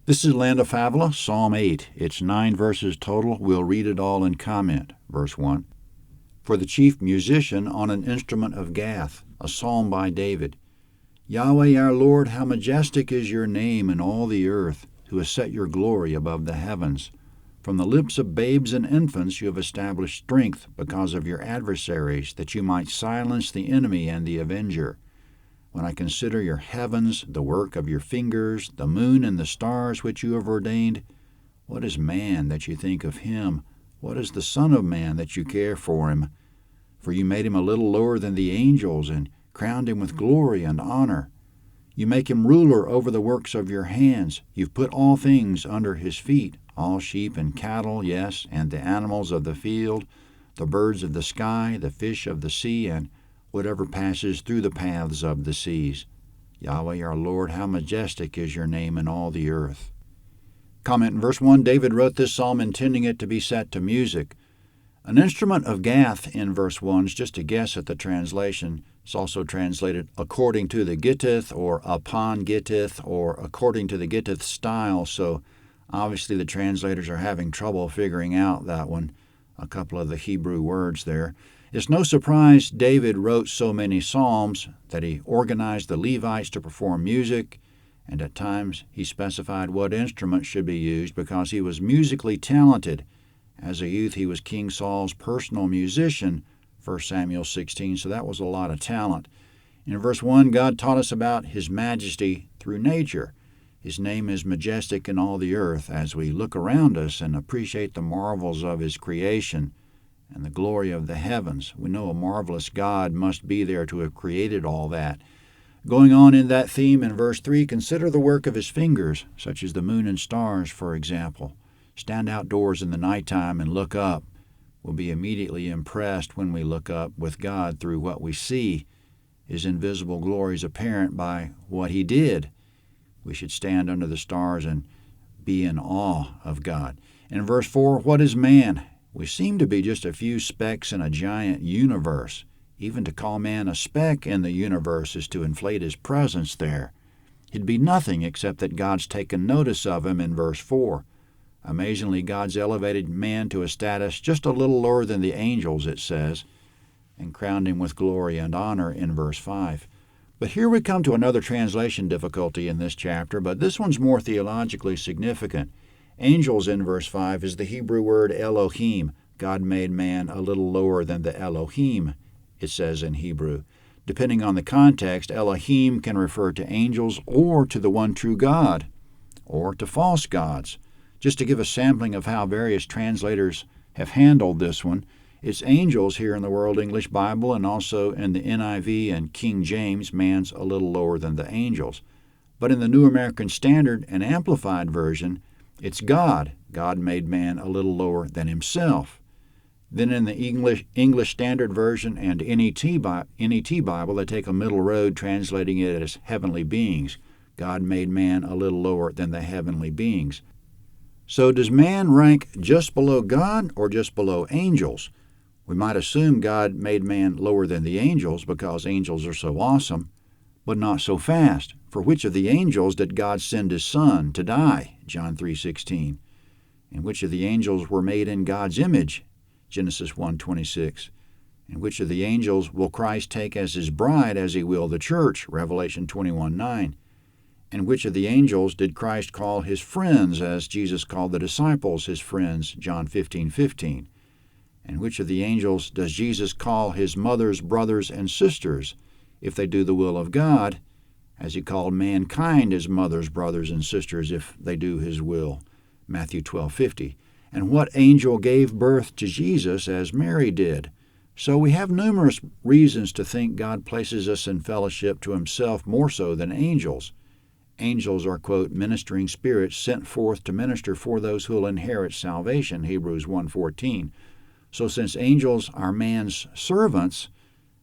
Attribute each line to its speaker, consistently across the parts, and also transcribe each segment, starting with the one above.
Speaker 1: This is Land of Fabula, Psalm 8. It's 9 verses total. We'll read it all and comment. Verse 1. For the chief musician on an instrument of Gath, a psalm by David. Yahweh our Lord, how majestic is your name in all the earth, who has set your glory above the heavens. From the lips of babes and infants you have established strength because of your adversaries, that you might silence the enemy and the avenger. When I consider your heavens, the work of your fingers, the moon and the stars which you have ordained, what is man that you think of him? What is the Son of Man that you care for him? For you made him a little lower than the angels and crowned him with glory and honor. You make him ruler over the works of your hands. You've put all things under his feet, all sheep and cattle, yes, and the animals of the field, the birds of the sky, the fish of the sea, and whatever passes through the paths of the seas. Yahweh our Lord, how majestic is your name in all the earth. Comment in verse 1, David wrote this psalm intending it to be set to music. An instrument of Gath in verse 1 is just a guess at the translation. It's also translated according to the Gittith or upon Gittith or according to the Gittith style, so obviously the translators are having trouble figuring out that one, a couple of the Hebrew words there. It's no surprise David wrote so many psalms that he organized the Levites to perform music, and at times he specified what instrument should be used because he was musically talented. As a youth, he was King Saul's personal musician, 1 Samuel 16, so that was a lot of talent. In verse 1, God taught us about his majesty through nature. His name is majestic in all the earth as we look around us and appreciate the marvels of his creation and the glory of the heavens. We know a marvelous God must be there to have created all that. Going on in that theme in verse 3, consider the work of his fingers, such as the moon and stars, for example. Stand outdoors in the nighttime and look up. We'll be immediately impressed when we look up with God through what we see. His invisible glory is apparent by what he did. We should stand under the stars and be in awe of God. In verse 4, what is man? We seem to be just a few specks in a giant universe. Even to call man a speck in the universe is to inflate his presence there. He'd be nothing except that God's taken notice of him in verse 4. Amazingly, God's elevated man to a status just a little lower than the angels, it says, and crowned him with glory and honor in verse 5. But here we come to another translation difficulty in this chapter, but this one's more theologically significant. Angels in verse 5 is the Hebrew word Elohim. God made man a little lower than the Elohim, it says in Hebrew. Depending on the context, Elohim can refer to angels or to the one true God, or to false gods. Just to give a sampling of how various translators have handled this one, it's angels here in the World English Bible and also in the NIV and King James, man's a little lower than the angels. But in the New American Standard and Amplified Version, it's God. God made man a little lower than himself. Then in the English Standard Version and NET Bible, they take a middle road translating it as heavenly beings. God made man a little lower than the heavenly beings. So does man rank just below God or just below angels? We might assume God made man lower than the angels because angels are so awesome, but not so fast. For which of the angels did God send his Son to die? John 3:16. And which of the angels were made in God's image? Genesis 1:26. And which of the angels will Christ take as his bride as he will the church? Revelation 21:9. And which of the angels did Christ call his friends as Jesus called the disciples his friends? John 15:15. And which of the angels does Jesus call his mothers, brothers, and sisters if they do the will of God, as he called mankind his mothers, brothers, and sisters if they do his will? Matthew 12:50. And what angel gave birth to Jesus as Mary did? So we have numerous reasons to think God places us in fellowship to himself more so than angels. Angels are, quote, ministering spirits sent forth to minister for those who will inherit salvation, Hebrews 1:14. So since angels are man's servants,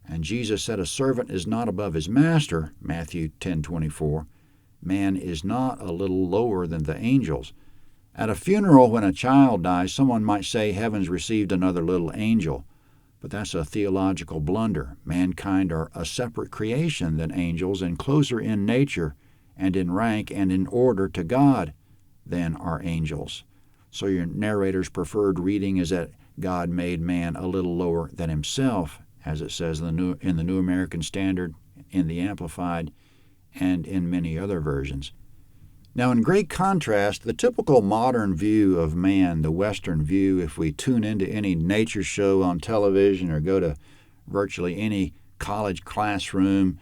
Speaker 1: and Jesus said a servant is not above his master, Matthew 10:24, man is not a little lower than the angels. At a funeral, when a child dies, someone might say heaven's received another little angel. But that's a theological blunder. Mankind are a separate creation than angels and closer in nature and in rank and in order to God than are angels. So your narrator's preferred reading is that God made man a little lower than himself, as it says in the New American Standard, in the Amplified, and in many other versions. Now, in great contrast, the typical modern view of man, the Western view, if we tune into any nature show on television or go to virtually any college classroom,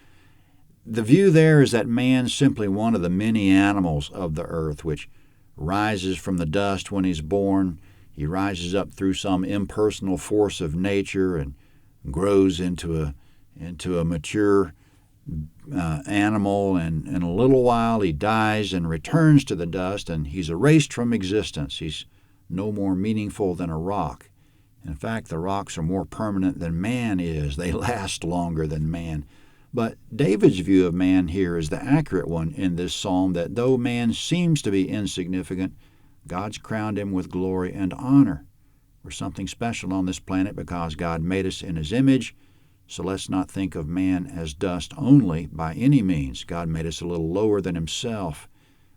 Speaker 1: the view there is that man's simply one of the many animals of the earth, which rises from the dust when he's born. He rises up through some impersonal force of nature and grows into a mature animal, and in a little while he dies and returns to the dust, and he's erased from existence. He's no more meaningful than a rock. In fact, the rocks are more permanent than man is. They last longer than man. But David's view of man here is the accurate one in this psalm, that though man seems to be insignificant, God's crowned him with glory and honor. We're something special on this planet because God made us in his image. So let's not think of man as dust only by any means. God made us a little lower than himself.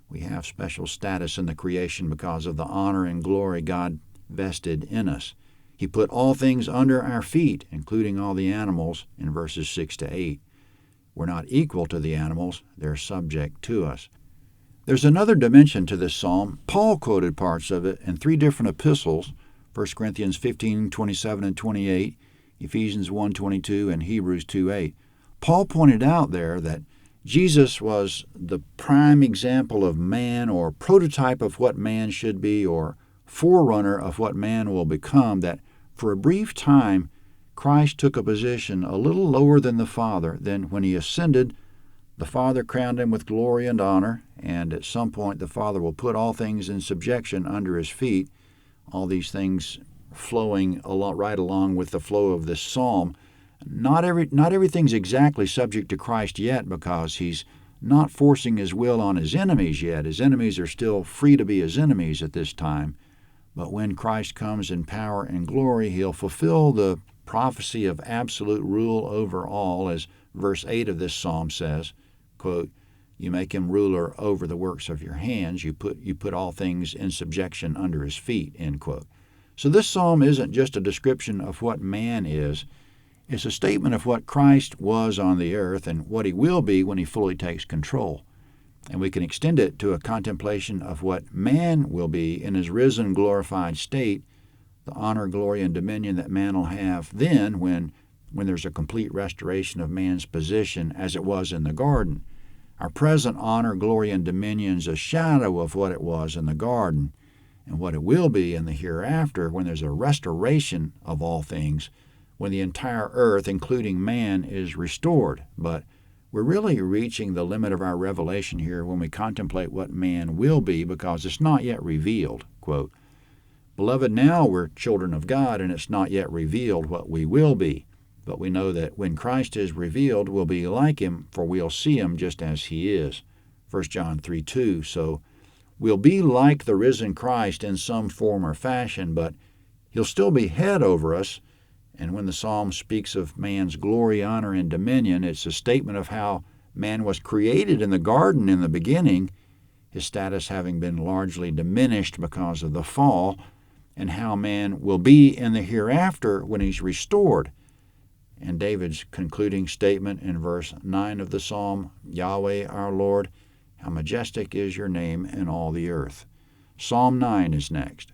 Speaker 1: We have special status in the creation because of the honor and glory God vested in us. He put all things under our feet, including all the animals, in verses 6 to 8. We're not equal to the animals. They're subject to us. There's another dimension to this psalm. Paul quoted parts of it in 3 different epistles, 1 Corinthians 15, 27, and 28, Ephesians 1:22, and Hebrews 2:8. Paul pointed out there that Jesus was the prime example of man, or prototype of what man should be, or forerunner of what man will become, that for a brief time Christ took a position a little lower than the Father. Then when he ascended, the Father crowned him with glory and honor, and at some point the Father will put all things in subjection under his feet. All these things flowing right along with the flow of this psalm. Not everything's exactly subject to Christ yet, because he's not forcing his will on his enemies yet. His enemies are still free to be his enemies at this time. But when Christ comes in power and glory, he'll fulfill the prophecy of absolute rule over all, as verse 8 of this psalm says, quote, "You make him ruler over the works of your hands. You put all things in subjection under his feet," end quote. So this psalm isn't just a description of what man is. It's a statement of what Christ was on the earth and what he will be when he fully takes control. And we can extend it to a contemplation of what man will be in his risen, glorified state, the honor, glory, and dominion that man will have then when there's a complete restoration of man's position as it was in the garden. Our present honor, glory, and dominion is a shadow of what it was in the garden, and what it will be in the hereafter when there's a restoration of all things, when the entire earth, including man, is restored. But we're really reaching the limit of our revelation here when we contemplate what man will be, because it's not yet revealed. Quote, "Beloved, now we're children of God, and it's not yet revealed what we will be. But we know that when Christ is revealed, we'll be like him, for we'll see him just as he is." 1 John 3:2. So we'll be like the risen Christ in some form or fashion, but he'll still be head over us. And when the psalm speaks of man's glory, honor, and dominion, it's a statement of how man was created in the garden in the beginning, his status having been largely diminished because of the fall, and how man will be in the hereafter when he's restored. And David's concluding statement in verse 9 of the psalm, "Yahweh our Lord, how majestic is your name in all the earth." Psalm 9 is next.